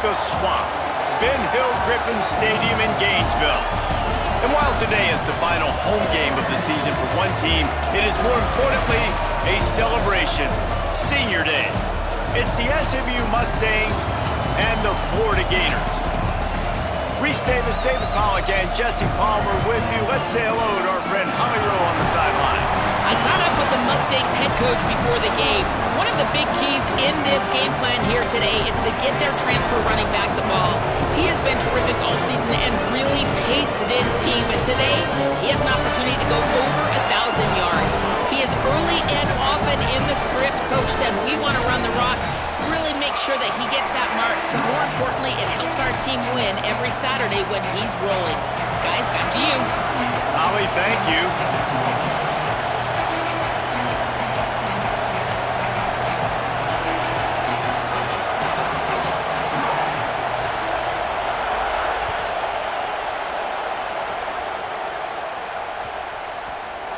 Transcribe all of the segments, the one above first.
the Swamp, Ben Hill Griffin Stadium in Gainesville. And while today is the final home game of the season for one team, it is more importantly a celebration, Senior Day. It's the SMU Mustangs and the Florida Gators. Reese Davis, David Pollack, and Jesse Palmer with you. Let's say hello to our friend Holly Rowe on the sideline. I caught up with the Mustangs head coach before the game. One of the big keys in this game plan here today is to get their transfer running back the ball. He has been terrific all season and really paced this team, but today he has an opportunity to go over 1,000 yards. He is early and often in the script. Coach said, we want to run the rock. Really make sure that he gets that mark, but more importantly, it helps our team win every Saturday when he's rolling. Guys, back to you. Holly, thank you.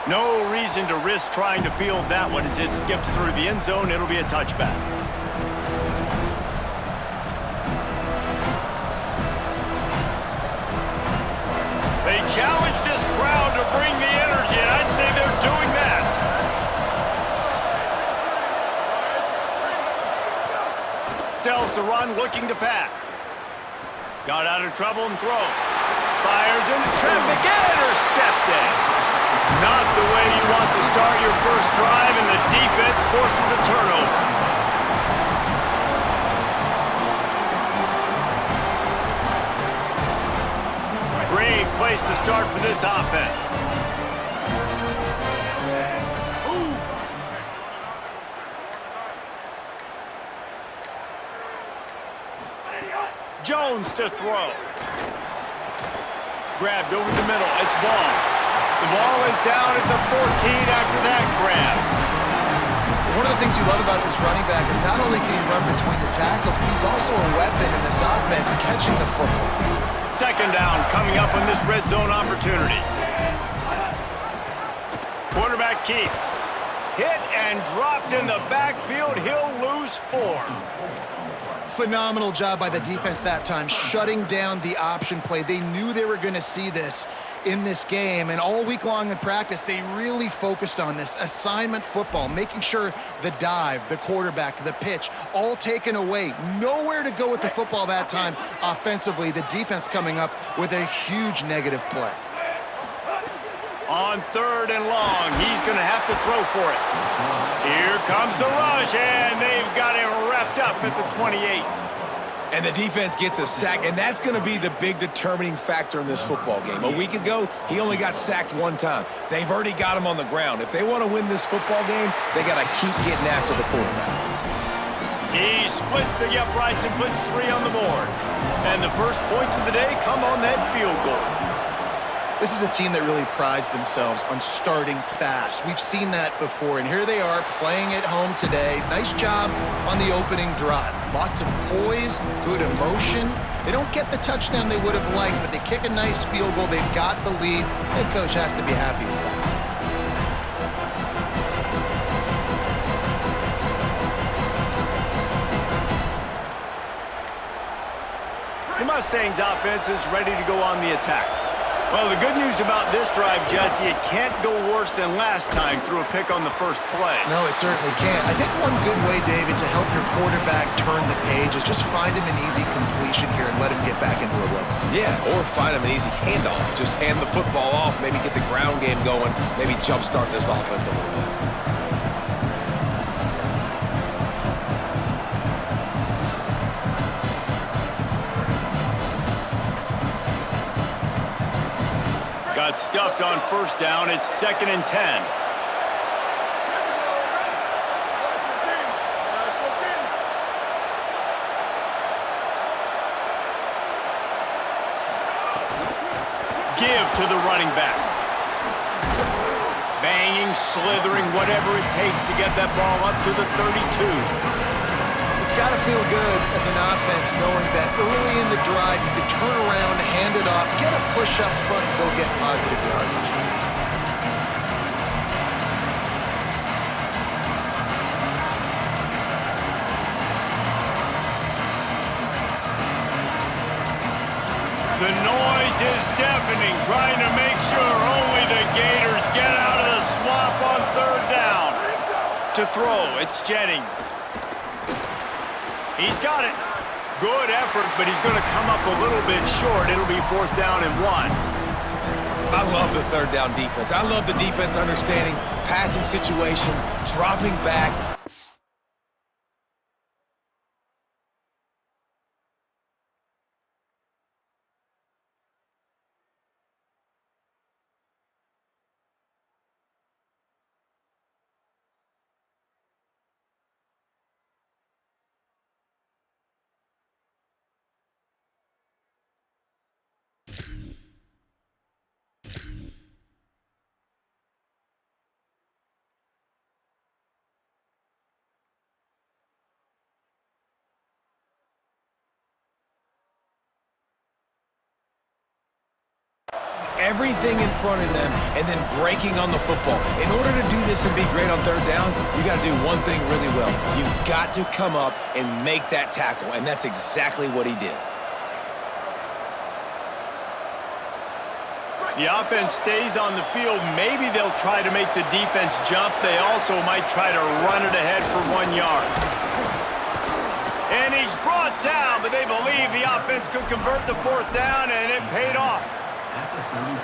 No reason to risk trying to field that one as it skips through the end zone. It'll be a touchback. They challenge this crowd to bring the energy, and I'd say they're doing that. Sells the run, looking to pass. Got out of trouble and throws. Fires into traffic, intercepted. Not the way you want to start your first drive, and the defense forces a turnover. Great place to start for this offense. Jones to throw. Grabbed over the middle. It's ball. The ball is down at the 14 after that grab. One of the things you love about this running back is not only can he run between the tackles, but he's also a weapon in this offense catching the football. Second down coming up on this red zone opportunity. Quarterback keep. Hit and dropped in the backfield. He'll lose 4. Phenomenal job by the defense that time, shutting down the option play. They knew they were going to see this in this game, and all week long in practice, they really focused on this assignment football, making sure the dive, the quarterback, the pitch, all taken away. Nowhere to go with the football that time offensively. The defense coming up with a huge negative play. On 3rd and long, he's going to have to throw for it. Here comes the rush, and they've got him wrapped up at the 28. And the defense gets a sack, and that's going to be the big determining factor in this football game. A week ago, he only got sacked 1 time. They've already got him on the ground. If they want to win this football game, they got to keep getting after the quarterback. He splits the uprights and puts 3 on the board. And the first points of the day come on that field goal. This is a team that really prides themselves on starting fast. We've seen that before, and here they are playing at home today. Nice job on the opening drive. Lots of poise, good emotion. They don't get the touchdown they would have liked, but they kick a nice field goal. They've got the lead. Head coach has to be happy with that. The Mustangs offense is ready to go on the attack. Well, the good news about this drive, Jesse, it can't go worse than last time through a pick on the first play. No, it certainly can't. I think one good way, David, to help your quarterback turn the page is just find him an easy completion here and let him get back into a rhythm. Yeah, or find him an easy handoff. Just hand the football off, maybe get the ground game going, maybe jumpstart this offense a little bit. Got stuffed on first down. It's 2nd and 10. Give to the running back. Banging, slithering, whatever it takes to get that ball up to the 32. It's got to feel good as an offense knowing that early in the drive you can turn around, hand it off, get a push up front, and go get positive yardage. The noise is deafening, trying to make sure only the Gators get out of the swamp on third down. To throw, it's Jennings. He's got it. Good effort, but he's going to come up a little bit short. It'll be 4th down and 1. I love the third down defense. I love the defense understanding passing situation, dropping back. Everything in front of them and then breaking on the football. In order to do this and be great on third down, you got to do one thing really well. You've got to come up and make that tackle, and that's exactly what he did. The offense stays on the field. Maybe they'll try to make the defense jump. They also might try to run it ahead for 1 yard. And he's brought down, but they believe the offense could convert the 4th down, and it paid off.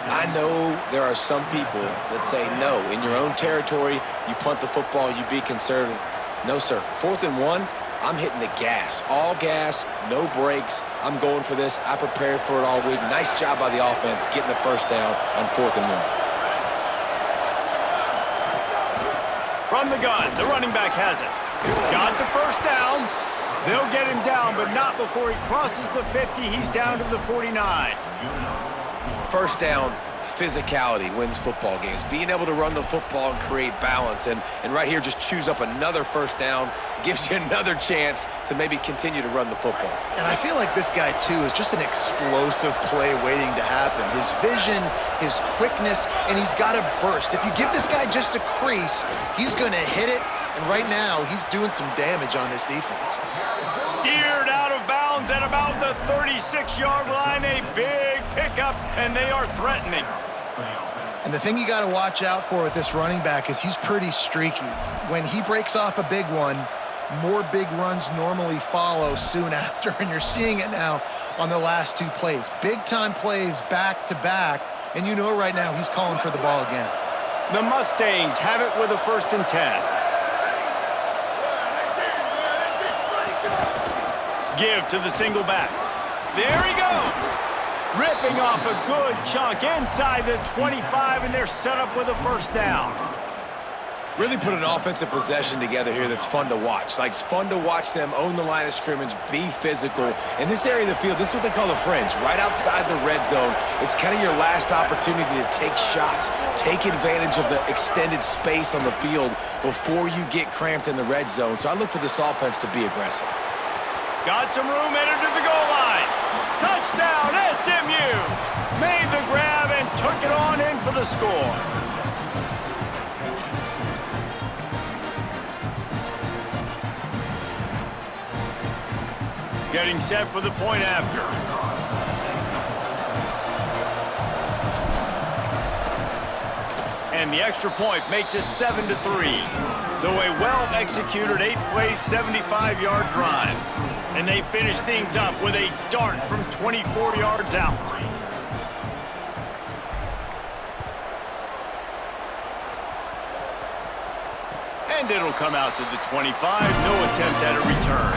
I know there are some people that say, no, in your own territory, you punt the football, you be conservative. No, sir. 4th and 1, I'm hitting the gas. All gas, no brakes. I'm going for this. I prepared for it all week. Nice job by the offense getting the 1st down on 4th and 1. From the gun, the running back has it. Got the 1st down. They'll get him down, but not before he crosses the 50. He's down to the 49. 1st down, physicality wins football games. Being able to run the football and create balance. And right here, just choose up another 1st down, gives you another chance to maybe continue to run the football. And I feel like this guy, too, is just an explosive play waiting to happen. His vision, his quickness, and he's got a burst. If you give this guy just a crease, he's going to hit it. And right now, he's doing some damage on this defense. Steered out of bounds at about the 36-yard line. A big pickup, and they are threatening. And the thing you got to watch out for with this running back is he's pretty streaky. When he breaks off a big one, more big runs normally follow soon after, and you're seeing it now on the last 2 plays. Big-time plays back-to-back, and you know right now he's calling for the ball again. The Mustangs have it with a 1st and 10. Give to the single back. There he goes. Ripping off a good chunk inside the 25, and they're set up with a 1st down. Really put an offensive possession together here that's fun to watch. Like, it's fun to watch them own the line of scrimmage, be physical. In this area of the field, this is what they call the fringe, right outside the red zone. It's kind of your last opportunity to take shots, take advantage of the extended space on the field before you get cramped in the red zone. So I look for this offense to be aggressive. Got some room, entered to the goal line. Touchdown, SMU! Made the grab and took it on in for the score. Getting set for the point after. And the extra point makes it 7-3. So a well-executed 8-play, 75-yard drive. And they finish things up with a dart from 24 yards out. And it'll come out to the 25. No attempt at a return.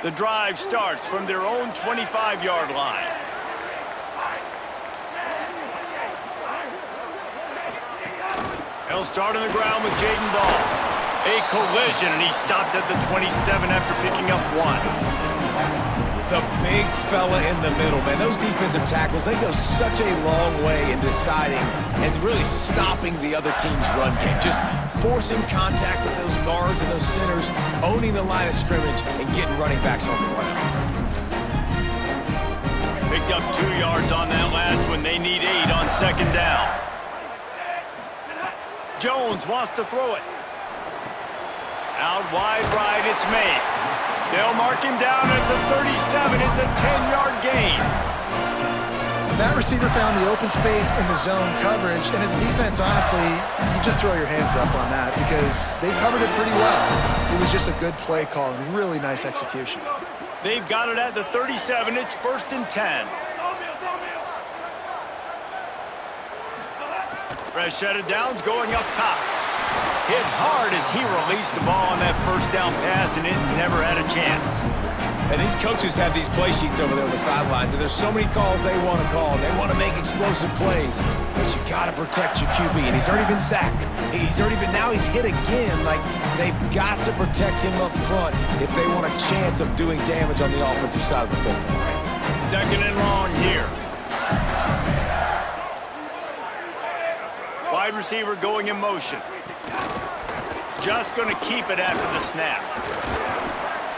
The drive starts from their own 25-yard line. They'll start on the ground with Jaden Ball. A collision, and he stopped at the 27 after picking up 1. The big fella in the middle, man. Those defensive tackles, they go such a long way in deciding and really stopping the other team's run game. Just forcing contact with those guards and those centers, owning the line of scrimmage, and getting running backs on the ground. Picked up 2 yards on that last one. They need 8 on second down. Jones wants to throw it. Out wide right, it's Mays. They'll mark him down at the 37. It's a 10-yard gain. That receiver found the open space in the zone coverage, and as a defense, honestly, you just throw your hands up on that because they covered it pretty well. It was just a good play call and really nice execution. They've got it at the 37. It's 1st and 10. Fresh set of downs going up top. Hit hard as he released the ball on that first down pass, and it never had a chance. And these coaches have these play sheets over there on the sidelines, and there's so many calls they want to call. They want to make explosive plays, but you got to protect your QB, and he's already been sacked. Now he's hit again. Like, they've got to protect him up front if they want a chance of doing damage on the offensive side of the football. Second and long here. Wide receiver going in motion. Just going to keep it after the snap.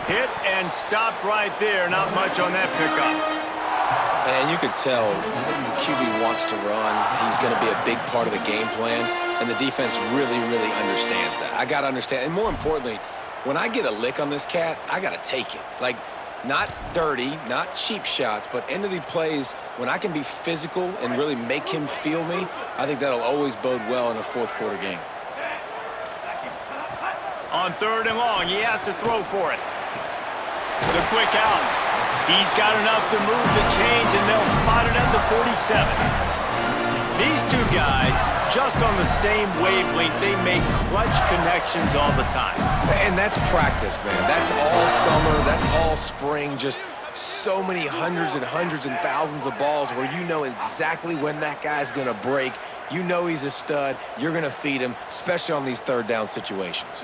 Hit and stopped right there. Not much on that pickup. And you could tell when the QB wants to run, he's going to be a big part of the game plan, and the defense really, really understands that. I got to understand, and more importantly, when I get a lick on this cat, I got to take it. Like, not dirty, not cheap shots, but end of the plays, when I can be physical and really make him feel me, I think that'll always bode well in a fourth-quarter game. On 3rd and long, he has to throw for it. The quick out. He's got enough to move the chains, and they'll spot it at the 47. These two guys, just on the same wavelength, they make clutch connections all the time. And that's practice, man. That's all summer. That's all spring. Just so many hundreds and thousands of balls where you know exactly when that guy's going to break. You know he's a stud. You're going to feed him, especially on these third down situations.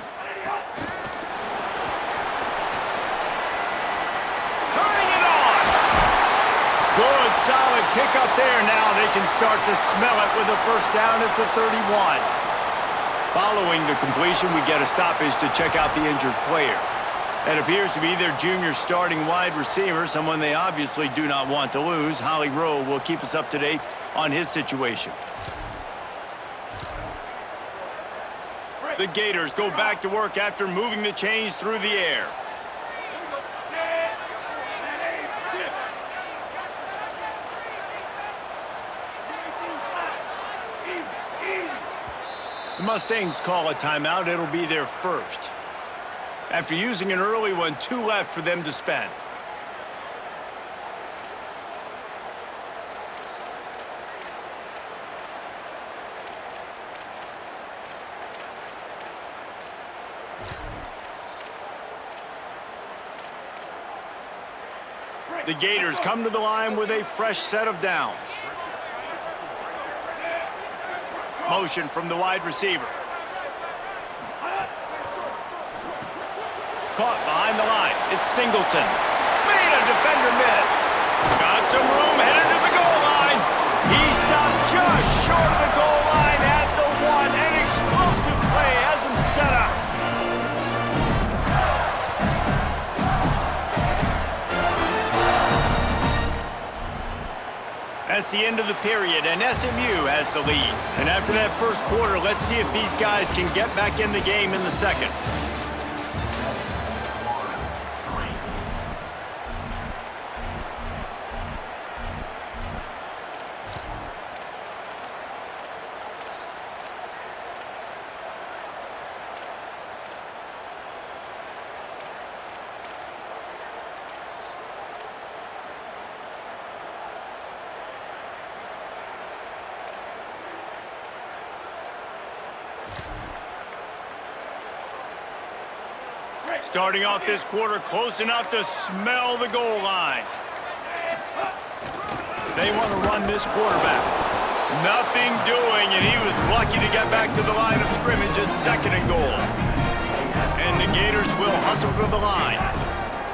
Good, solid pickup there. Now they can start to smell it with a first down at the 31. Following the completion, we get a stoppage to check out the injured player. That appears to be their junior starting wide receiver, someone they obviously do not want to lose. Holly Rowe will keep us up to date on his situation. The Gators go back to work after moving the chains through the air. The Mustangs call a timeout. It'll be their first. After using an early one, 2 left for them to spend. The Gators come to the line with a fresh set of downs. Motion from the wide receiver. Caught behind the line. It's Singleton. Made a defender miss. Got some room, headed to the goal line. He stopped just short of the goal line at the 1. An explosive play has him set up. That's the end of the period, and SMU has the lead. And after that first quarter, let's see if these guys can get back in the game in the second. Starting off this quarter close enough to smell the goal line. They want to run this quarterback. Nothing doing, and he was lucky to get back to the line of scrimmage at 2nd and goal. And the Gators will hustle to the line.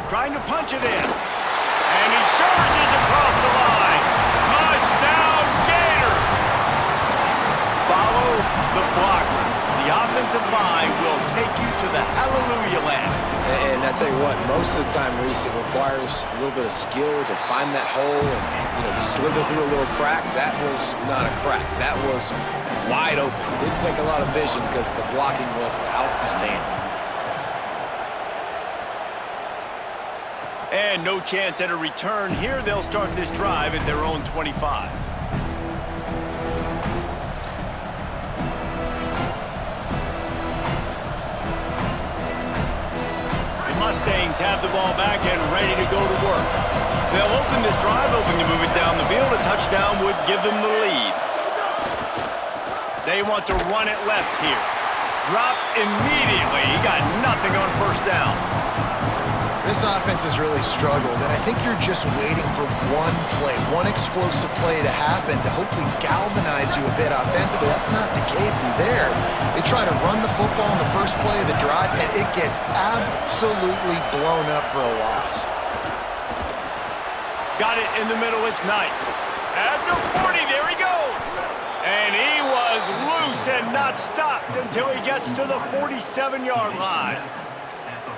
Trying to punch it in. And he surges across the line. Touchdown, Gators! Follow the blockers. The offensive line will take you to the hallelujah land. And tell you what, most of the time, Reese, it requires a little bit of skill to find that hole and, slither through a little crack. That was not a crack. That was wide open. Didn't take a lot of vision because the blocking was outstanding. And no chance at a return here. They'll start this drive at their own 25. Mustangs have the ball back and ready to go to work. They'll open this drive, hoping to move it down the field. A touchdown would give them the lead. They want to run it left here. Drop immediately. He got nothing on first down. This offense has really struggled, and I think you're just waiting for one play, one explosive play to happen to hopefully galvanize you a bit offensively. That's not the case, and there, they try to run the football in the first play of the drive, and it gets absolutely blown up for a loss. Got it in the middle, it's Knight. At the 40, there he goes. And he was loose and not stopped until he gets to the 47-yard line.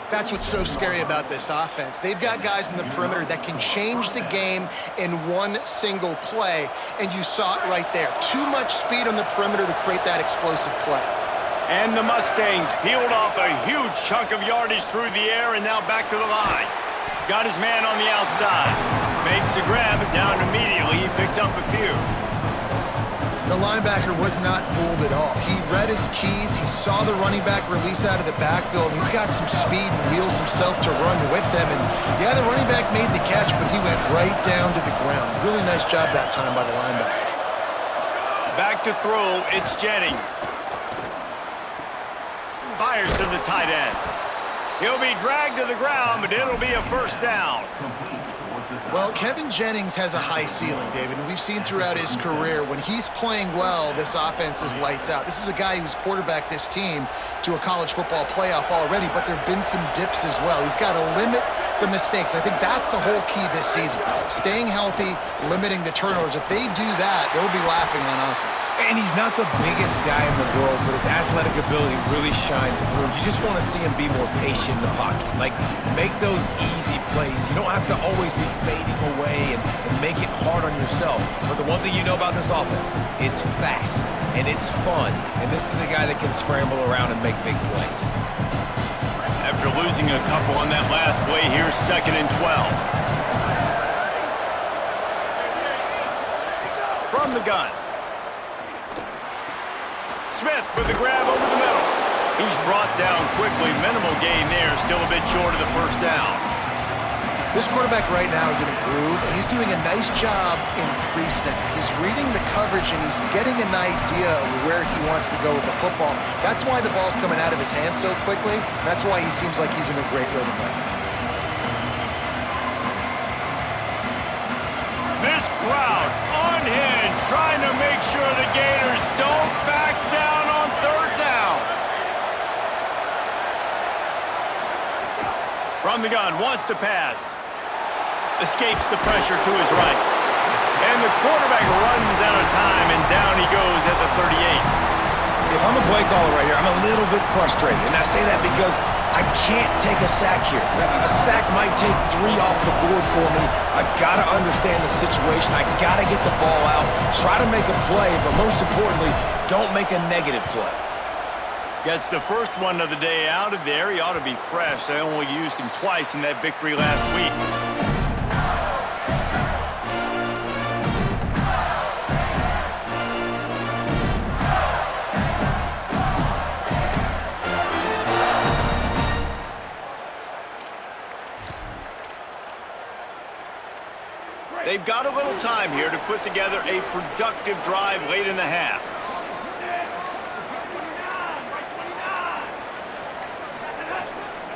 That's what's so scary about this offense. They've got guys in the perimeter that can change the game in one single play, and you saw it right there. Too much speed on the perimeter to create that explosive play. And the Mustangs peeled off a huge chunk of yardage through the air and now back to the line. Got his man on the outside. Makes the grab, down immediately. He picks up a few. The linebacker was not fooled at all. He read his keys. He saw the running back release out of the backfield. He's got some speed and wheels himself to run with them. And yeah, the running back made the catch, but he went right down to the ground. Really nice job that time by the linebacker. Back to throw, it's Jennings. Fires to the tight end. He'll be dragged to the ground, but it'll be a first down. Well, Kevin Jennings has a high ceiling, David, and we've seen throughout his career when he's playing well, this offense is lights out. This is a guy who's quarterbacked this team to a college football playoff already, but there have been some dips as well. He's got to limit the mistakes. I think that's the whole key this season. Staying healthy, limiting the turnovers. If they do that, they'll be laughing on offense. And he's not the biggest guy in the world, but his athletic ability really shines through. You just want to see him be more patient in the pocket. Like, make those easy plays. You don't have to always be fading away and make it hard on yourself. But the one thing you know about this offense, it's fast and it's fun. And this is a guy that can scramble around and make big plays. After losing a couple on that last play, here's 2nd and 12. From the gun. Smith with the grab over the middle. He's brought down quickly. Minimal gain there. Still a bit short of the first down. This quarterback right now is in a groove, and he's doing a nice job in pre-snap. He's reading the coverage, and he's getting an idea of where he wants to go with the football. That's why the ball's coming out of his hands so quickly. That's why he seems like he's in a great rhythm right now. This crowd unhinged, trying to make sure the Gators don't back down on 3rd down. From the gun, wants to pass. Escapes the pressure to his right. And the quarterback runs out of time, and down he goes at the 38. If I'm a play caller right here, I'm a little bit frustrated. And I say that because I can't take a sack here. A sack might take 3 off the board for me. I got to understand the situation. I got to get the ball out. Try to make a play, but most importantly, don't make a negative play. Gets the first one of the day out of there. He ought to be fresh. They only used him twice in that victory last week. They've got a little time here to put together a productive drive late in the half.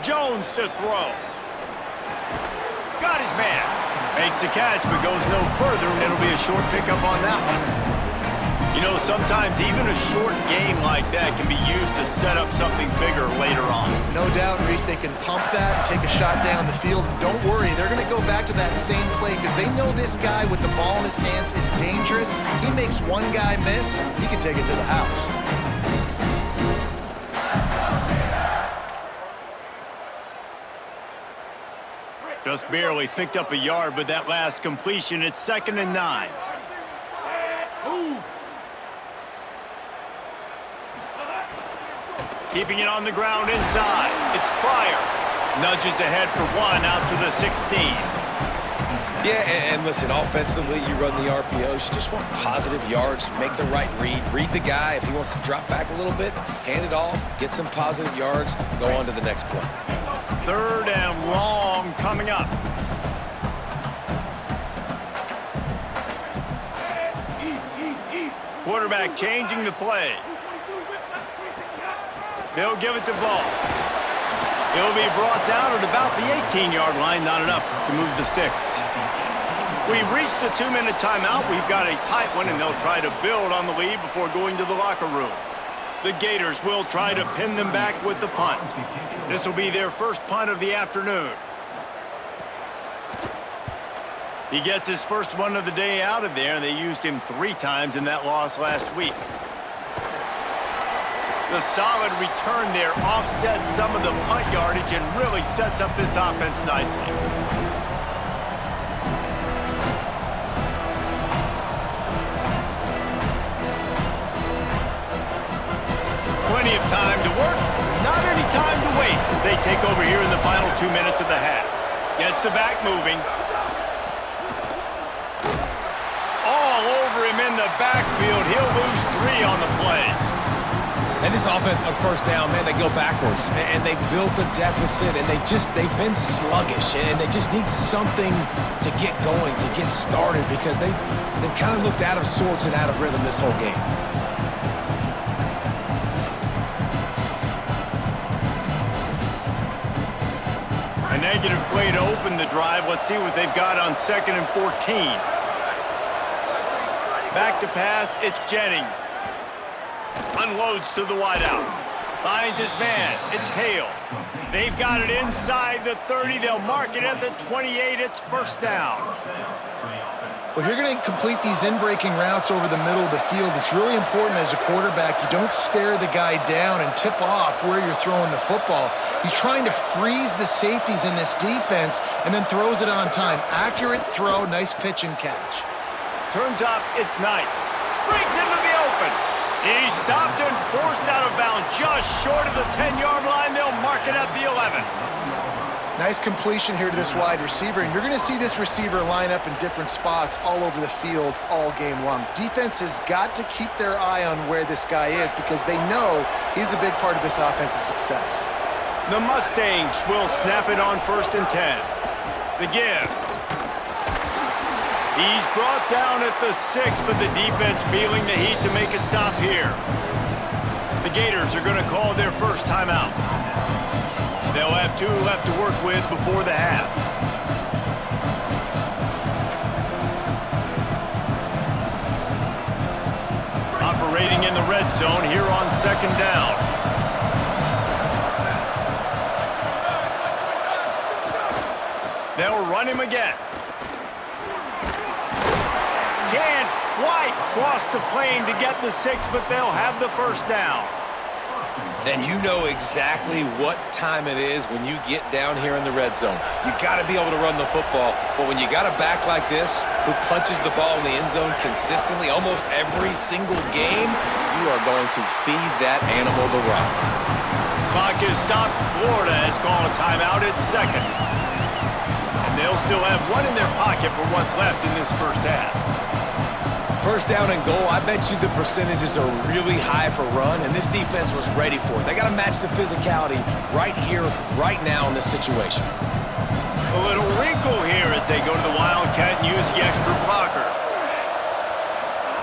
Jones to throw. Got his man. Makes the catch, but goes no further, and it'll be a short pickup on that one. You know, sometimes even a short game like that can be used to set up something bigger later on. No doubt, Reese, they can pump that and take a shot down the field. And don't worry, they're going to go back to that same play because they know this guy with the ball in his hands is dangerous. He makes one guy miss, he can take it to the house. Just barely picked up a yard with that last completion. It's 2nd and 9. Keeping it on the ground inside. It's Pryor. Nudges ahead for 1 out to the 16. Yeah, and listen, offensively, you run the RPOs. You just want positive yards, make the right read. Read the guy. If he wants to drop back a little bit, hand it off, get some positive yards, go on to the next play. 3rd and long coming up. Quarterback changing the play. They'll give it to Ball. He'll be brought down at about the 18-yard line. Not enough to move the sticks. We've reached the 2-minute timeout. We've got a tight one, and they'll try to build on the lead before going to the locker room. The Gators will try to pin them back with the punt. This will be their first punt of the afternoon. He gets his first one of the day out of there, and they used him 3 times in that loss last week. The solid return there offsets some of the punt yardage and really sets up this offense nicely. Plenty of time to work, not any time to waste as they take over here in the final 2 minutes of the half. Gets the back moving. All over him in the backfield. He'll lose 3 on the play. And this offense on first down, man, they go backwards. And they built a deficit, and they've been sluggish. And they just need something to get going, to get started, because they've kind of looked out of sorts and out of rhythm this whole game. A negative play to open the drive. Let's see what they've got on 2nd and 14. Back to pass, it's Jennings. Unloads to the wideout. Finds his man. It's Hale. They've got it inside the 30. They'll mark it at the 28. It's first down. Well, if you're going to complete these in-breaking routes over the middle of the field, it's really important as a quarterback you don't stare the guy down and tip off where you're throwing the football. He's trying to freeze the safeties in this defense and then throws it on time. Accurate throw, nice pitch and catch. Turns up, it's Knight. Brings into the open. He's stopped and forced out of bounds just short of the 10-yard line. They'll mark it at the 11. Nice completion here to this wide receiver, and you're going to see this receiver line up in different spots all over the field all game long. Defense has got to keep their eye on where this guy is because they know he's a big part of this offense's success. The Mustangs will snap it on 1st and 10. The give. He's brought down at the 6, but the defense feeling the heat to make a stop here. The Gators are going to call their first timeout. They'll have 2 left to work with before the half. Operating in the red zone here on 2nd down. They'll run him again. Can't quite cross the plane to get the 6, but they'll have the first down. And you know exactly what time it is when you get down here in the red zone. You got to be able to run the football, but when you got a back like this who punches the ball in the end zone consistently almost every single game, you are going to feed that animal the rock. Clock is stopped. Florida has called a timeout at 2nd. And they'll still have 1 in their pocket for what's left in this first half. First down and goal, I bet you the percentages are really high for run, and this defense was ready for it. They got to match the physicality right here, right now in this situation. A little wrinkle here as they go to the Wildcat and use the extra blocker.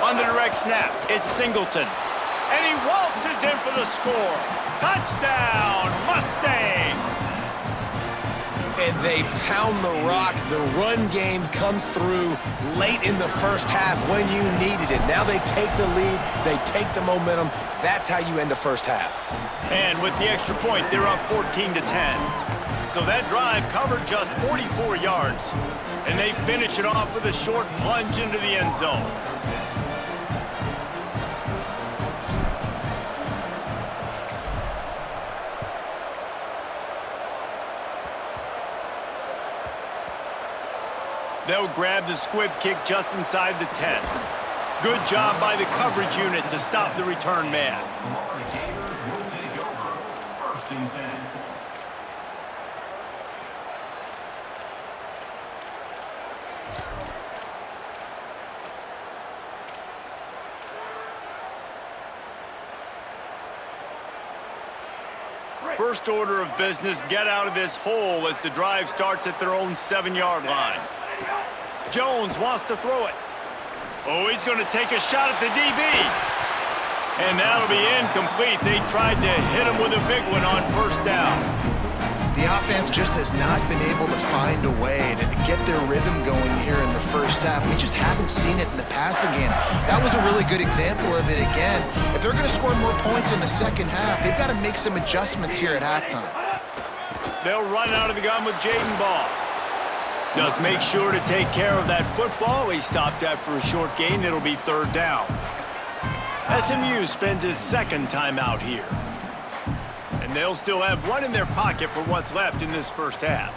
On the direct snap, it's Singleton. And he waltzes in for the score. Touchdown, Mustangs! And they pound the rock. The run game comes through late in the first half when you needed it. Now they take the lead. They take the momentum. That's how you end the first half. And with the extra point, they're up 14-10. So that drive covered just 44 yards. And they finish it off with a short plunge into the end zone. They'll grab the squib kick just inside the 10. Good job by the coverage unit to stop the return man. First order of business, get out of this hole as the drive starts at their own 7-yard line. Jones wants to throw it. Oh, he's going to take a shot at the DB. And that'll be incomplete. They tried to hit him with a big one on first down. The offense just has not been able to find a way to get their rhythm going here in the first half. We just haven't seen it in the passing game. That was a really good example of it again. If they're going to score more points in the second half, they've got to make some adjustments here at halftime. They'll run out of the gun with Jaden Ball. Does make sure to take care of that football. He stopped after a short gain. It'll be third down. SMU spends his second timeout here. And they'll still have one in their pocket for what's left in this first half.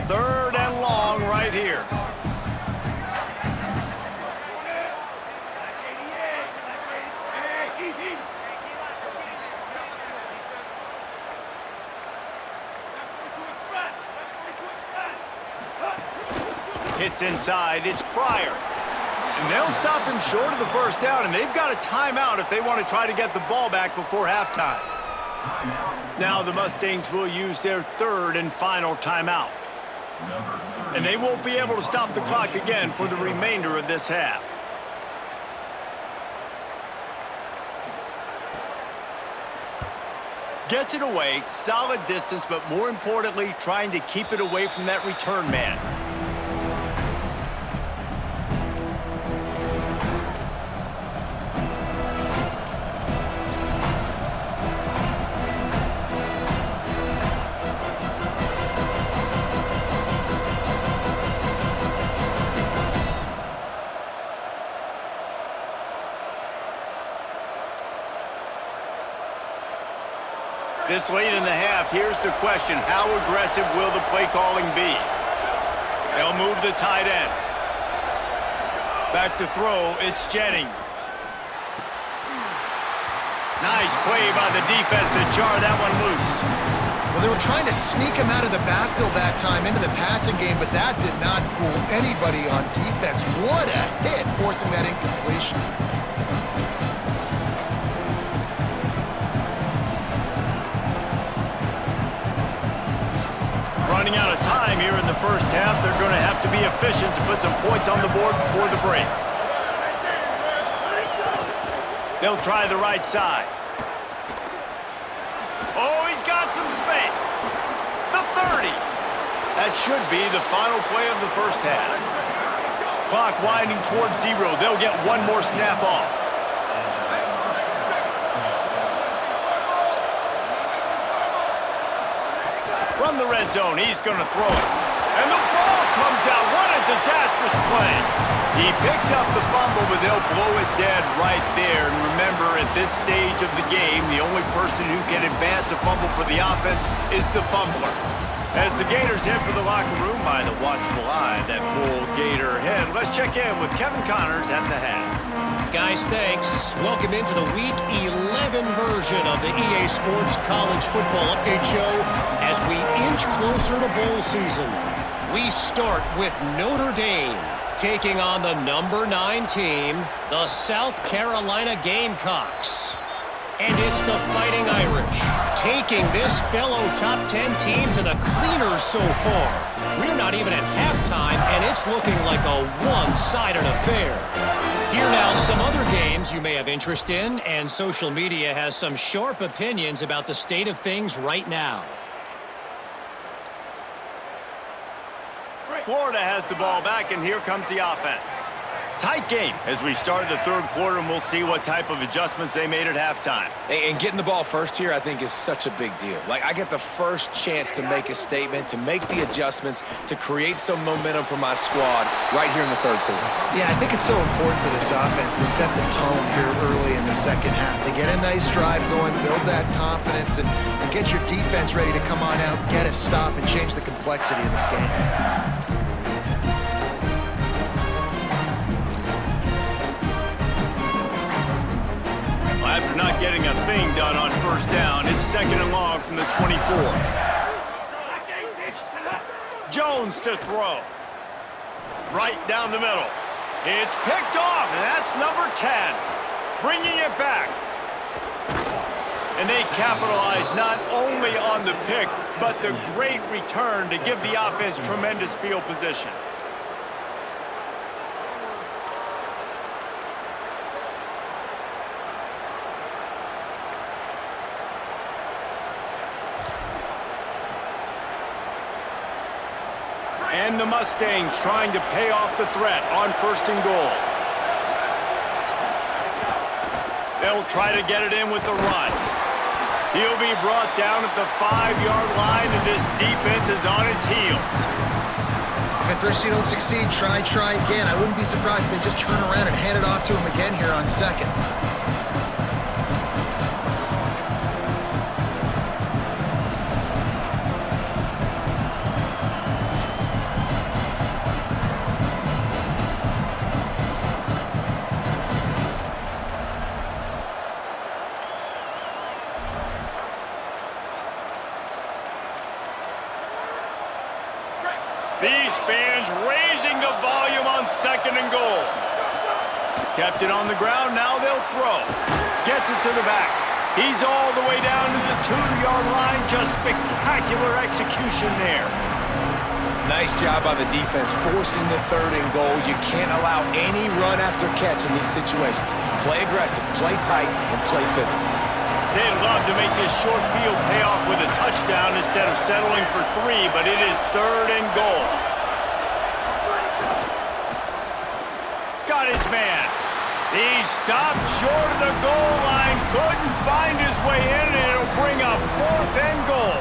Third and long right here. Hits inside, it's Pryor. And they'll stop him short of the first down, and they've got a timeout if they want to try to get the ball back before halftime. Now the Mustangs will use their third and final timeout. And they won't be able to stop the clock again for the remainder of this half. Gets it away, solid distance, but more importantly, trying to keep it away from that return man. This late in the half, here's the question. How aggressive will the play calling be? They'll move the tight end. Back to throw, it's Jennings. Nice play by the defense to jar that one loose. Well, they were trying to sneak him out of the backfield that time into the passing game, but that did not fool anybody on defense. What a hit, forcing that incompletion. Running out of time here in the first half. They're going to have to be efficient to put some points on the board before the break. They'll try the right side. Oh, he's got some space. The 30. That should be the final play of the first half. Clock winding towards 0. They'll get one more snap off. From the red zone, he's going to throw it. And the ball comes out. What a disastrous play. He picks up the fumble, but they'll blow it dead right there. And remember, at this stage of the game, the only person who can advance a fumble for the offense is the fumbler. As the Gators head for the locker room by the watchful eye, that Bull Gator head. Let's check in with Kevin Connors at the half. Guys, thanks. Welcome into the Week 11 version of the EA Sports College Football Update Show as we inch closer to bowl season. We start with Notre Dame taking on the number 9 team, the South Carolina Gamecocks. And it's the Fighting Irish taking this fellow top 10 team to the cleaners so far. We're not even at halftime, and it's looking like a one-sided affair. Here now, some other games you may have interest in, and social media has some sharp opinions about the state of things right now. Florida has the ball back, and here comes the offense. Tight game as we start the third quarter, and we'll see what type of adjustments they made at halftime. And getting the ball first here, I think, is such a big deal. Like, I get the first chance to make a statement, to make the adjustments, to create some momentum for my squad right here in the third quarter. Yeah, I think it's so important for this offense to set the tone here early in the second half, to get a nice drive going, build that confidence, and get your defense ready to come on out, get a stop, and change the complexity of this game. After not getting a thing done on first down, it's 2nd and long from the 24. Jones to throw. Right down the middle. It's picked off, and that's number 10. Bringing it back. And they capitalize not only on the pick, but the great return to give the offense tremendous field position. And the Mustangs trying to pay off the threat on 1st and goal. They'll try to get it in with the run. He'll be brought down at the 5-yard line, and this defense is on its heels. If at first you don't succeed, try again. I wouldn't be surprised if they just turn around and hand it off to him again here on 2nd. These fans raising the volume on 2nd and goal. Kept it on the ground, now they'll throw. Gets it to the back. He's all the way down to the 2-yard line. Just spectacular execution there. Nice job by the defense forcing the 3rd and goal. You can't allow any run after catch in these situations. Play aggressive, play tight, and play physical. They'd love to make this short field pay off with a touchdown instead of settling for 3, but it is 3rd and goal. Got his man. He stopped short of the goal line, couldn't find his way in, and it'll bring up 4th and goal.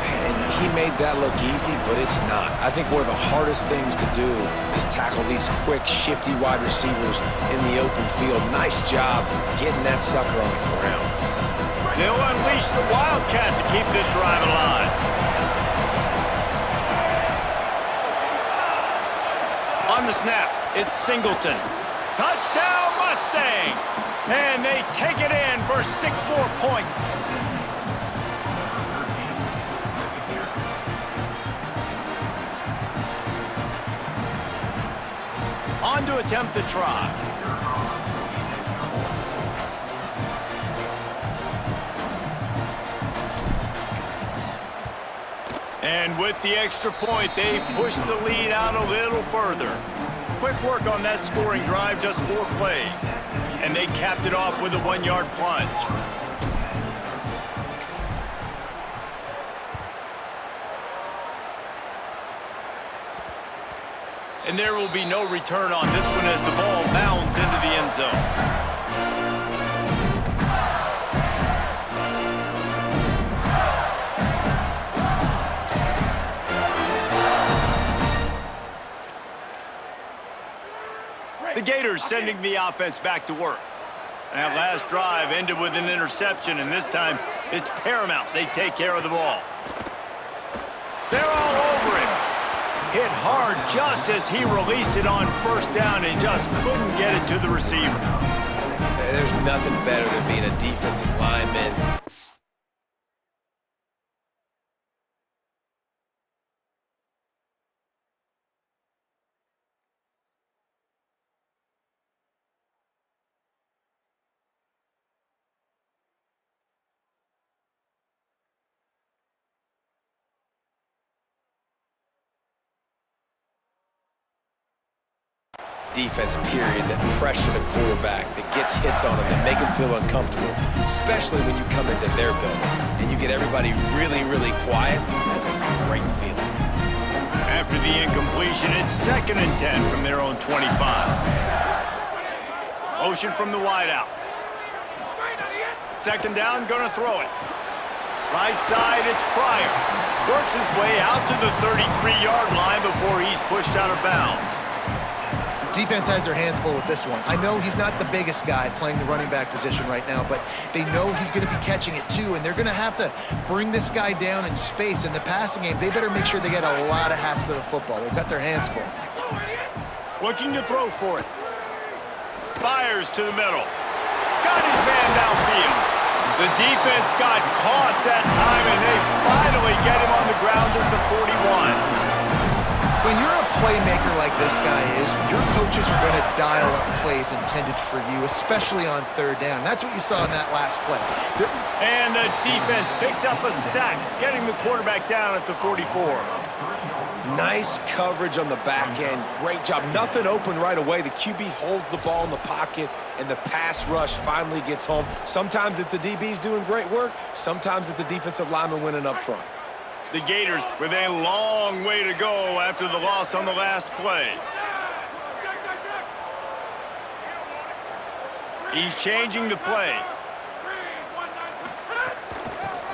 And he made that look easy, but it's not. I think one of the hardest things to do is tackle these quick, shifty wide receivers in the open field. Nice job getting that sucker on the ground. They'll unleash the Wildcat to keep this drive alive. On the snap, it's Singleton. Touchdown Mustangs! And they take it in for 6 more points. On to attempt the try. And with the extra point, they push the lead out a little further. Quick work on that scoring drive, just 4 plays. And they capped it off with a 1-yard plunge. And there will be no return on this one as the ball bounds into the end zone. The Gators sending the offense back to work. And that last drive ended with an interception, and this time it's paramount they take care of the ball. They're all over him. Hit hard just as he released it on 1st down and just couldn't get it to the receiver. There's nothing better than being a defensive lineman. Defense period that pressure the quarterback, that gets hits on him, that make him feel uncomfortable, especially when you come into their building and you get everybody really, really quiet. That's a great feeling. After the incompletion, it's 2nd and 10 from their own 25. Motion from the wideout. Second down, gonna throw it. Right side, it's Pryor. Works his way out to the 33-yard line before he's pushed out of bounds. Defense has their hands full with this one. I know he's not the biggest guy playing the running back position right now, but they know he's going to be catching it too, and they're going to have to bring this guy down in space. In the passing game, they better make sure they get a lot of hats to the football. They've got their hands full. Looking to throw for it. Fires to the middle. Got his man downfield. The defense got caught that time, and they finally get him on the ground at the 41. When you're a playmaker like this guy is, your coaches are going to dial up plays intended for you, especially on third down. That's what you saw in that last play. And the defense picks up a sack, getting the quarterback down at the 44. Nice coverage on the back end. Great job. Nothing open right away. The QB holds the ball in the pocket, and the pass rush finally gets home. Sometimes it's the DBs doing great work. Sometimes it's the defensive lineman winning up front. The Gators with a long way to go after the loss on the last play. He's changing the play.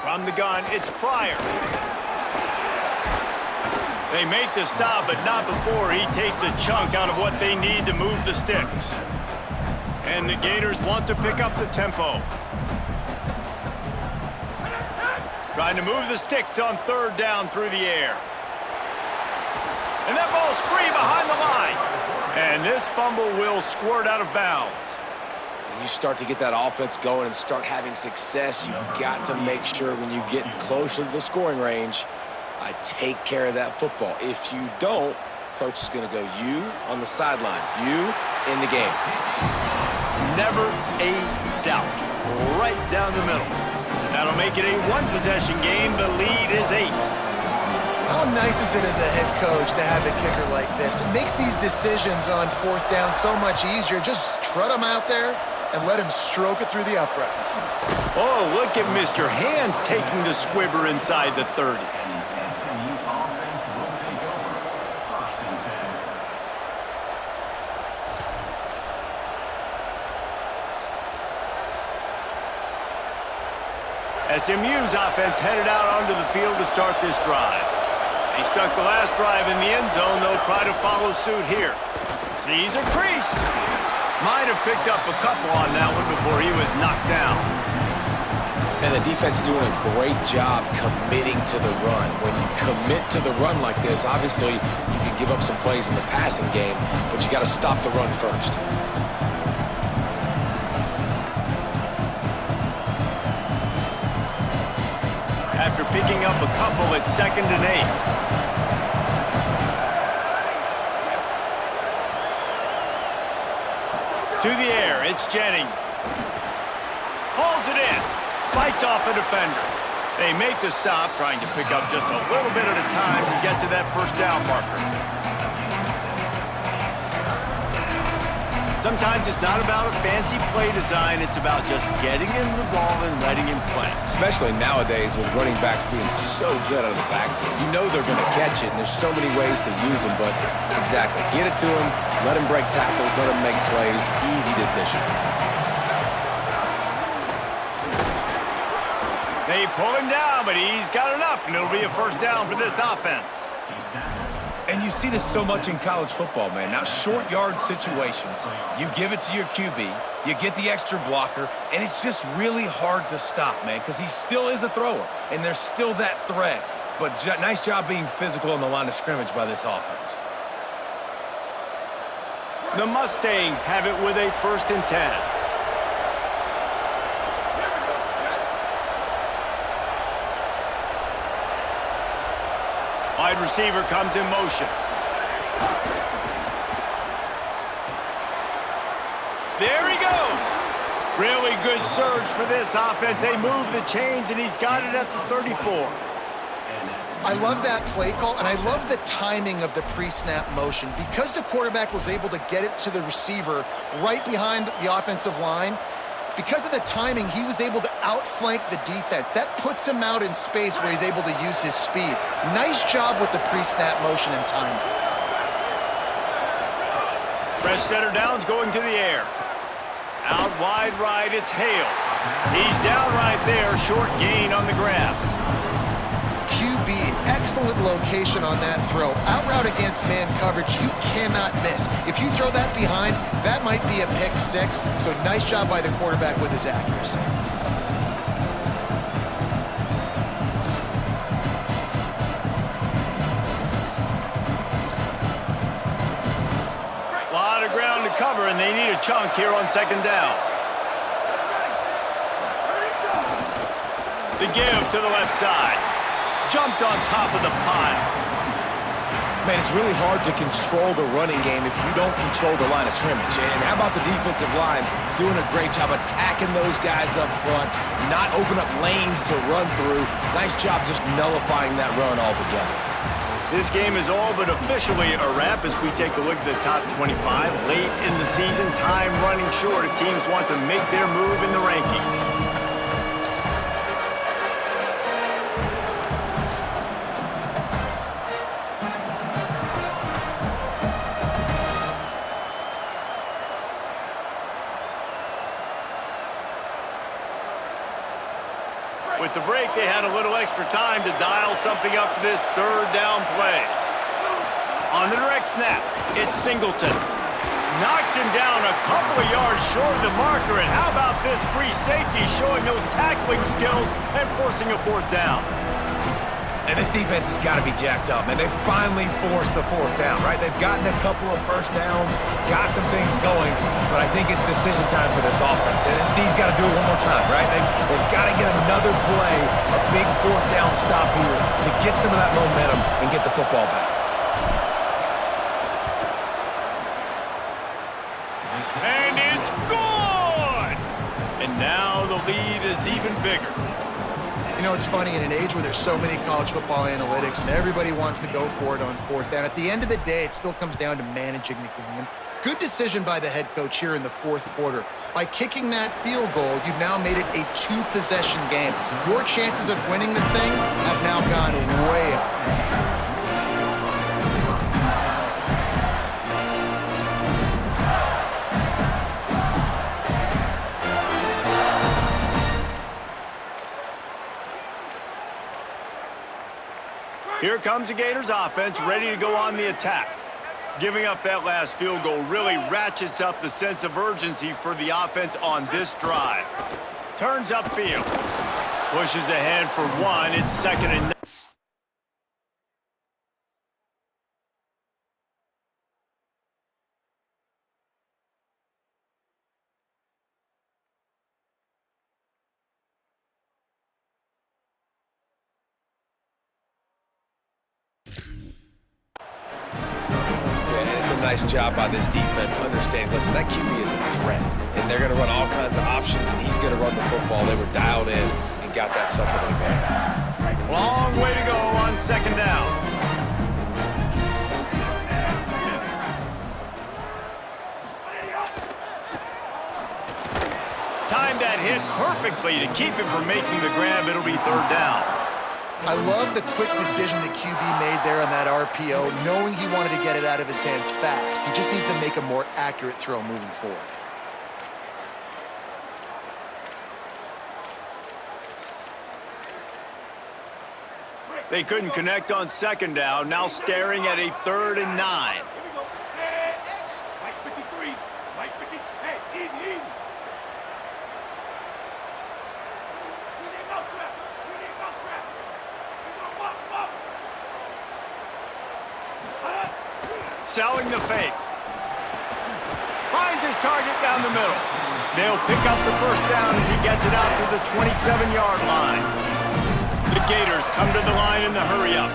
From the gun, it's Pryor. They make the stop, but not before he takes a chunk out of what they need to move the sticks. And the Gators want to pick up the tempo. Trying to move the sticks on third down through the air. And that ball's free behind the line. And this fumble will squirt out of bounds. When you start to get that offense going and start having success, you got to make sure when you get closer to the scoring range, I take care of that football. If you don't, coach is going to go you on the sideline, you in the game. Never a doubt. Right down the middle. That'll make it a one-possession game. The lead is 8. How nice is it as a head coach to have a kicker like this? It makes these decisions on fourth down so much easier. Just trot him out there and let him stroke it through the uprights. Oh, look at Mr. Hands taking the squibber inside the 30. SMU's offense headed out onto the field to start this drive. They stuck the last drive in the end zone. They'll try to follow suit here. Sees a crease. Might have picked up a couple on that one before he was knocked down. And the defense doing a great job committing to the run. When you commit to the run like this, obviously you can give up some plays in the passing game, but you got to stop the run first. After picking up a couple, it's 2nd and 8. To the air, it's Jennings. Hauls it in. Fights off a defender. They make the stop, trying to pick up just a little bit at a time to get to that first down marker. Sometimes it's not about a fancy play design, it's about just getting him the ball and letting him play. Especially nowadays with running backs being so good out of the backfield. You know they're going to catch it, and there's so many ways to use them, but exactly. Get it to him, let him break tackles, let him make plays. Easy decision. They pull him down, but he's got enough, and it'll be a first down for this offense. And you see this so much in college football, man. Now, short yard situations, you give it to your QB, you get the extra blocker, and it's just really hard to stop, man, because he still is a thrower, and there's still that threat. But nice job being physical on the line of scrimmage by this offense. The Mustangs have it with a 1st and 10. Wide receiver comes in motion. There he goes. Really good surge for this offense. They move the chains, and he's got it at the 34. I love that play call, and I love the timing of the pre-snap motion. Because the quarterback was able to get it to the receiver right behind the offensive line, because of the timing, he was able to outflank the defense. That puts him out in space where he's able to use his speed. Nice job with the pre-snap motion and timing. Fresh center downs going to the air. Out wide right, it's Hale. He's down right there, short gain on the grab. QB, excellent location on that throw. Out route against man coverage, you cannot miss. If you throw that behind, that might be a pick six. So nice job by the quarterback with his accuracy. A lot of ground to cover, and they need a chunk here on second down. The give to the left side. Jumped on top of the pile. Man, it's really hard to control the running game if you don't control the line of scrimmage. And how about the defensive line doing a great job attacking those guys up front, not open up lanes to run through. Nice job just nullifying that run altogether. This game is all but officially a wrap as we take a look at the top 25. Late in the season, time running short if teams want to make their move in the rankings. With the break, they had a little extra time to dial something up for this third down play. On the direct snap, it's Singleton. Knocks him down a couple of yards short of the marker, and how about this free safety showing those tackling skills and forcing a fourth down? And this defense has got to be jacked up, man. They finally forced the fourth down, right? They've gotten a couple of first downs, got some things going, but I think it's decision time for this offense. And this D's got to do it one more time, right? They've got to get another play, a big fourth down stop here to get some of that momentum and get the football back. And it's good! And now the lead is even bigger. You know, it's funny, in an age where there's so many college football analytics and everybody wants to go for it on fourth down, at the end of the day, it still comes down to managing the game. Good decision by the head coach here in the fourth quarter. By kicking that field goal, you've now made it a two-possession game. Your chances of winning this thing have now gone way up. Here comes the Gators offense, ready to go on the attack. Giving up that last field goal really ratchets up the sense of urgency for the offense on this drive. Turns upfield. Pushes ahead for one. It's 2nd and 9. Nice job by this defense. Understand, listen, that QB is a threat, and they're going to run all kinds of options, and he's going to run the football. They were dialed in and got that sucker to the ground. Long way to go on 2nd down. Timed that hit perfectly to keep him from making the grab. It'll be 3rd down. I love the quick decision the QB made there on that RPO, knowing he wanted to get it out of his hands fast. He just needs to make a more accurate throw moving forward. They couldn't connect on 2nd down, now staring at a 3rd and 9. Selling the fake. Finds his target down the middle. They'll pick up the 1st down as he gets it out to the 27-yard line. The Gators come to the line in the hurry-up.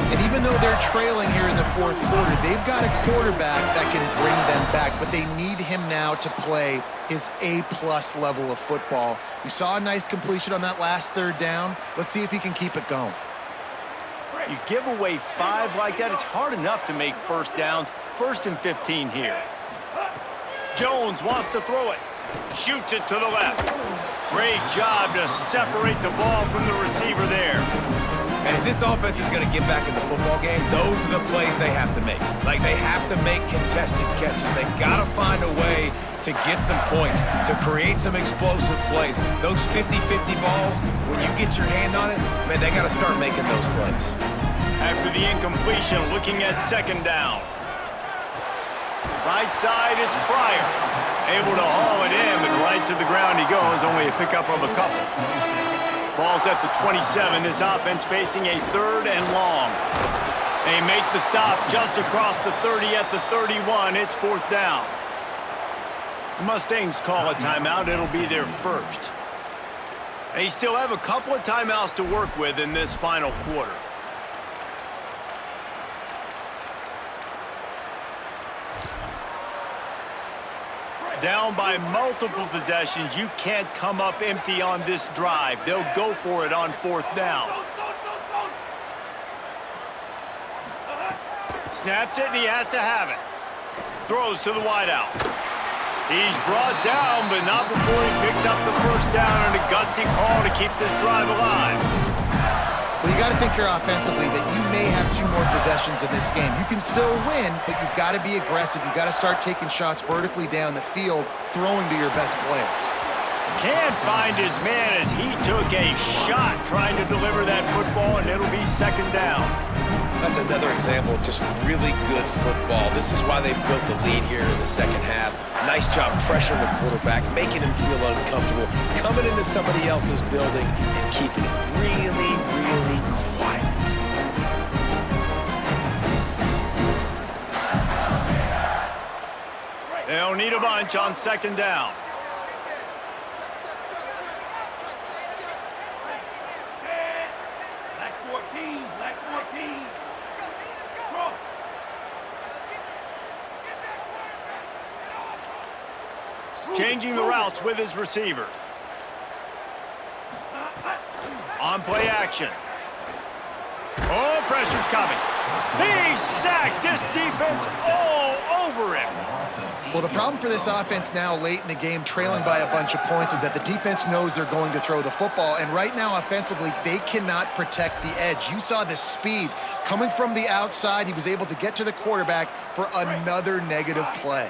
And even though they're trailing here in the fourth quarter, they've got a quarterback that can bring them back, but they need him now to play his A-plus level of football. We saw a nice completion on that last 3rd down. Let's see if he can keep it going. You give away 5 like that, it's hard enough to make 1st downs. 1st and 15 here. Jones wants to throw it. Shoots it to the left. Great job to separate the ball from the receiver there. And if this offense is going to get back in the football game, those are the plays they have to make. Like, they have to make contested catches. They've got to find a way to get some points, to create some explosive plays. Those 50-50 balls, when you get your hand on it, man, they got to start making those plays. After the incompletion, looking at second down. Right side, it's Pryor. Able to haul it in, but right to the ground he goes, only a pickup of a couple. Ball's at the 27, this offense facing a 3rd and long. They make the stop just across the 30 at the 31, it's 4th down. The Mustangs call a timeout, it'll be their first. They still have a couple of timeouts to work with in this final quarter. Down by multiple possessions, you can't come up empty on this drive. They'll go for it on 4th down. Snapped it, and he has to have it. Throws to the wideout. He's brought down, but not before he picks up the first down and a gutsy call to keep this drive alive. Well, you got to think here offensively that you may have 2 more possessions in this game. You can still win, but you've got to be aggressive. You've got to start taking shots vertically down the field, throwing to your best players. Can't find his man as he took a shot trying to deliver that football, and it'll be 2nd down. That's another example of just really good football. This is why they've built the lead here in the second half. Nice job pressuring the quarterback, making him feel uncomfortable, coming into somebody else's building and keeping it really, really quiet. They'll need a bunch on 2nd down. Changing the routes with his receivers. On play action. Oh, pressure's coming. He's sacked. This defense all over him. Well, the problem for this offense now late in the game, trailing by a bunch of points, is that the defense knows they're going to throw the football. And right now, offensively, they cannot protect the edge. You saw the speed coming from the outside. He was able to get to the quarterback for another negative play.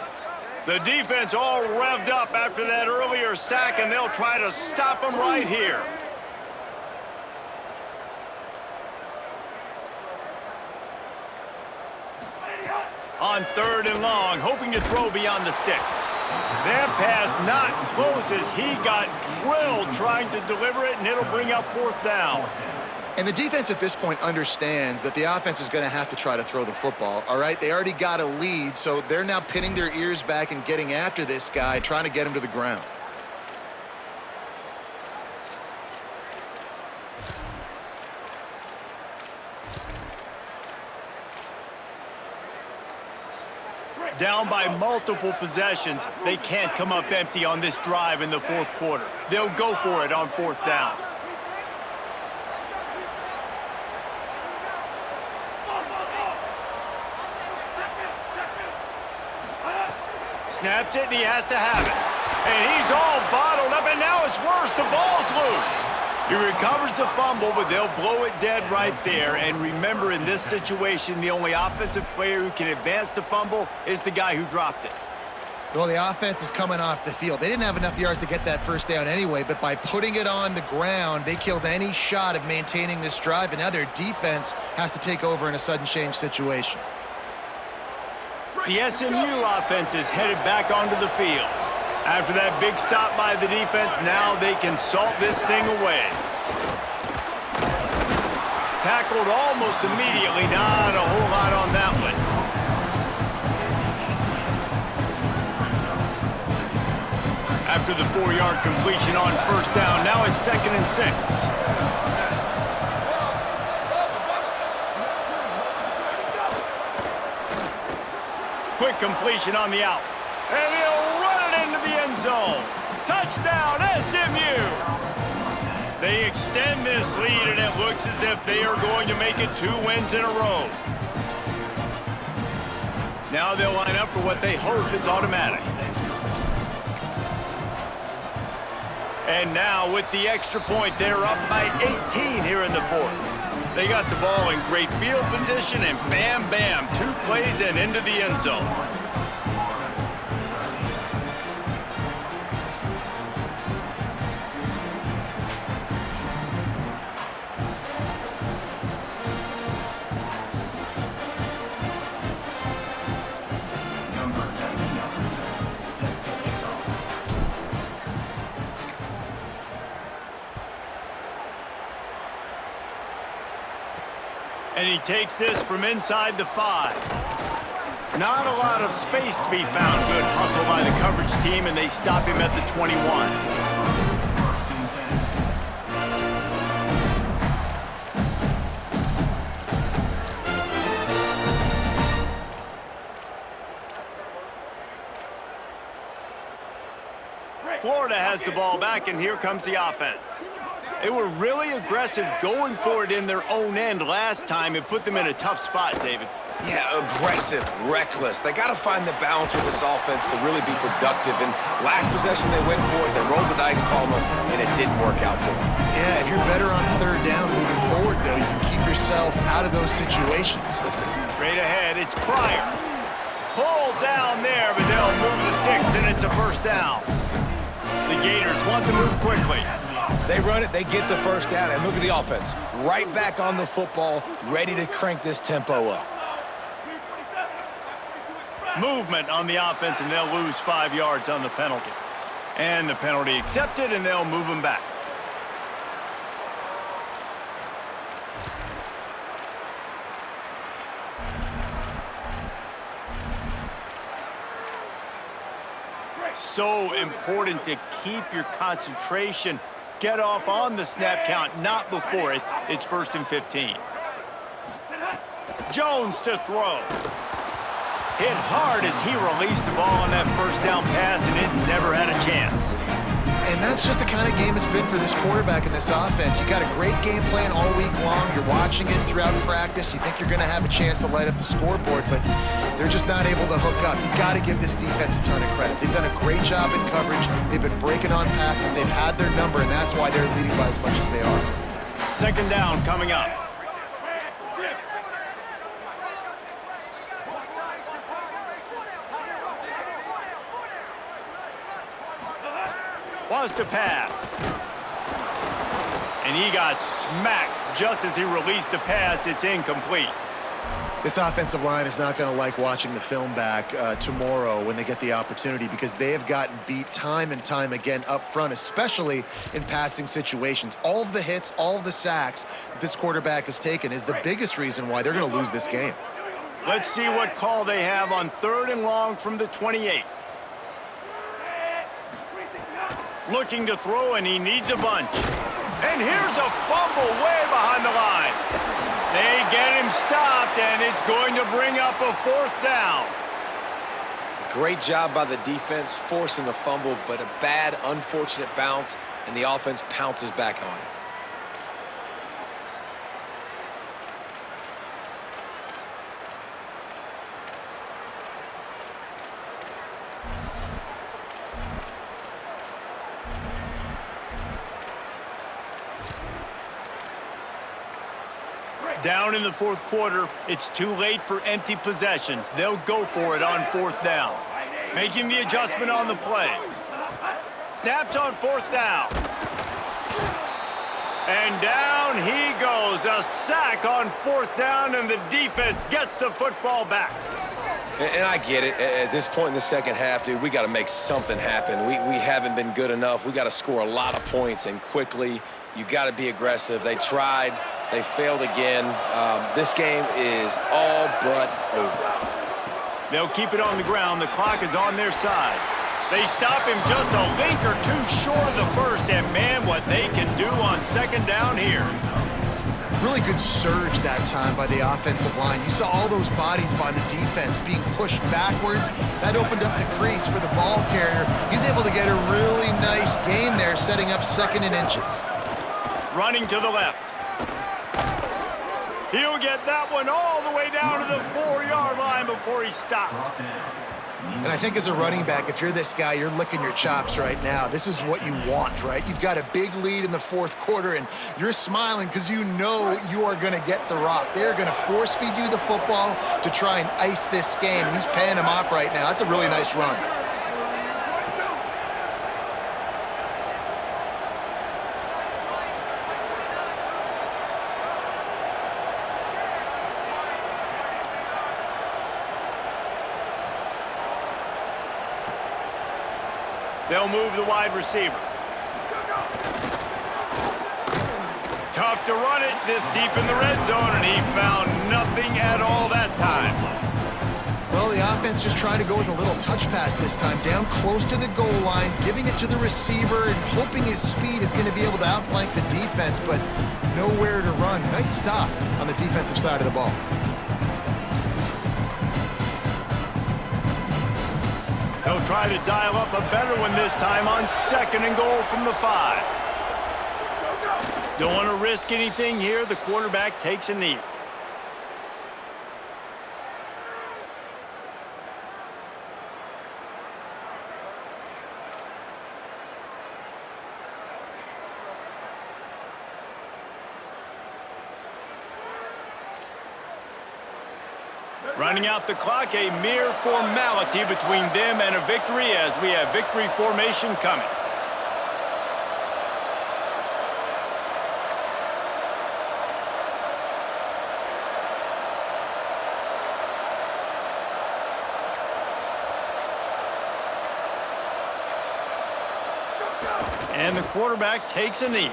The defense all revved up after that earlier sack, and they'll try to stop him right here. On 3rd and long, hoping to throw beyond the sticks. That pass not close as he got drilled trying to deliver it, and it'll bring up 4th down. And the defense at this point understands that the offense is going to have to try to throw the football, all right? They already got a lead, so they're now pinning their ears back and getting after this guy, trying to get him to the ground. Down by multiple possessions, they can't come up empty on this drive in the 4th quarter. They'll go for it on 4th down. Snapped it, and he has to have it. And he's all bottled up, and now it's worse. The ball's loose. He recovers the fumble, but they'll blow it dead right there. And remember, in this situation, the only offensive player who can advance the fumble is the guy who dropped it. Well, the offense is coming off the field. They didn't have enough yards to get that first down anyway, but by putting it on the ground, they killed any shot of maintaining this drive, and now their defense has to take over in a sudden change situation. The SMU offense is headed back onto the field. After that big stop by the defense, now they can salt this thing away. Tackled almost immediately, not a whole lot on that one. After the 4-yard completion on 1st down, now it's 2nd and 6. Quick completion on the out. And he'll run it into the end zone. Touchdown, SMU! They extend this lead, and it looks as if they are going to make it 2 wins in a row. Now they'll line up for what they hope is automatic. And now with the extra point, they're up by 18 here in the 4th. They got the ball in great field position, and bam, bam, 2 plays and into the end zone. And he takes this from inside the 5. Not a lot of space to be found. Good hustle by the coverage team, and they stop him at the 21. Florida has the ball back, and here comes the offense. They were really aggressive going for it in their own end last time. It put them in a tough spot, David. Yeah, aggressive, reckless. They got to find the balance with this offense to really be productive. And last possession, they went for it. They rolled the dice, Palmer, and it didn't work out for them. Yeah, if you're better on third down moving forward, though, you can keep yourself out of those situations. Straight ahead, it's Pryor. Pulled down there, but they'll move the sticks, and it's a first down. The Gators want to move quickly. They run it, they get the first down, and look at the offense. Right back on the football, ready to crank this tempo up. Movement on the offense, and they'll lose 5 yards on the penalty. And the penalty accepted, and they'll move them back. So important to keep your concentration. Get off on the snap count, not before it. It's 1st and 15. Jones to throw. Hit hard as he released the ball on that first down pass, and it never had a chance. And that's just the kind of game it's been for this quarterback and this offense. You got a great game plan all week long. You're watching it throughout practice. You think you're going to have a chance to light up the scoreboard, but they're just not able to hook up. You got to give this defense a ton of credit. They've done a great job in coverage. They've been breaking on passes. They've had their number, and that's why they're leading by as much as they are. 2nd down coming up. Wants to pass. And he got smacked just as he released the pass. It's incomplete. This offensive line is not going to like watching the film back tomorrow when they get the opportunity, because they have gotten beat time and time again up front, especially in passing situations. All of the hits, all of the sacks that this quarterback has taken is the biggest reason why they're going to lose this game. Let's see what call they have on 3rd and long from the 28. Looking to throw, and he needs a bunch. And here's a fumble way behind the line. They get him stopped, and it's going to bring up a 4th down. Great job by the defense forcing the fumble, but a bad, unfortunate bounce, and the offense pounces back on it. Down in the 4th quarter, it's too late for empty possessions. They'll go for it on 4th down. Making the adjustment on the play. Snapped on 4th down. And down he goes. A sack on 4th down, and the defense gets the football back. And I get it. At this point in the second half, dude, we got to make something happen. We haven't been good enough. We got to score a lot of points, and quickly. You got to be aggressive. They tried. They failed again. This game is all but over. They'll keep it on the ground. The clock is on their side. They stop him just a link or two short of the first, and man, what they can do on 2nd down here. Really good surge that time by the offensive line. You saw all those bodies by the defense being pushed backwards. That opened up the crease for the ball carrier. He's able to get a really nice gain there, setting up 2nd and inches. Running to the left. He'll get that one all the way down to the 4-yard line before he stopped. And I think as a running back, if you're this guy, you're licking your chops right now. This is what you want, right? You've got a big lead in the 4th quarter, and you're smiling because you know you are going to get the rock. They're going to force feed you the football to try and ice this game. He's paying him off right now. That's a really nice run. They'll move the wide receiver. Tough to run it this deep in the red zone, and he found nothing at all that time. Well, the offense just trying to go with a little touch pass this time, down close to the goal line, giving it to the receiver and hoping his speed is going to be able to outflank the defense, but nowhere to run. Nice stop on the defensive side of the ball. He'll try to dial up a better one this time on 2nd and goal from the 5. Don't want to risk anything here. The quarterback takes a knee. Running out the clock, a mere formality between them and a victory as we have victory formation coming. And the quarterback takes a knee.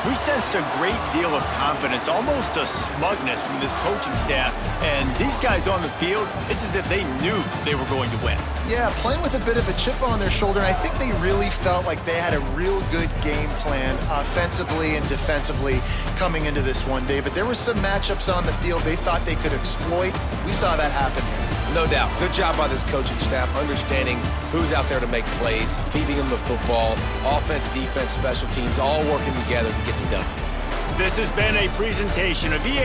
We sensed a great deal of confidence, almost a smugness from this coaching staff. And these guys on the field, it's as if they knew they were going to win. Yeah, playing with a bit of a chip on their shoulder. And I think they really felt like they had a real good game plan offensively and defensively coming into this one, David. There were some matchups on the field they thought they could exploit. We saw that happen here. No doubt. Good job by this coaching staff, understanding who's out there to make plays, feeding them the football, offense, defense, special teams, all working together to get the done. This has been a presentation of EA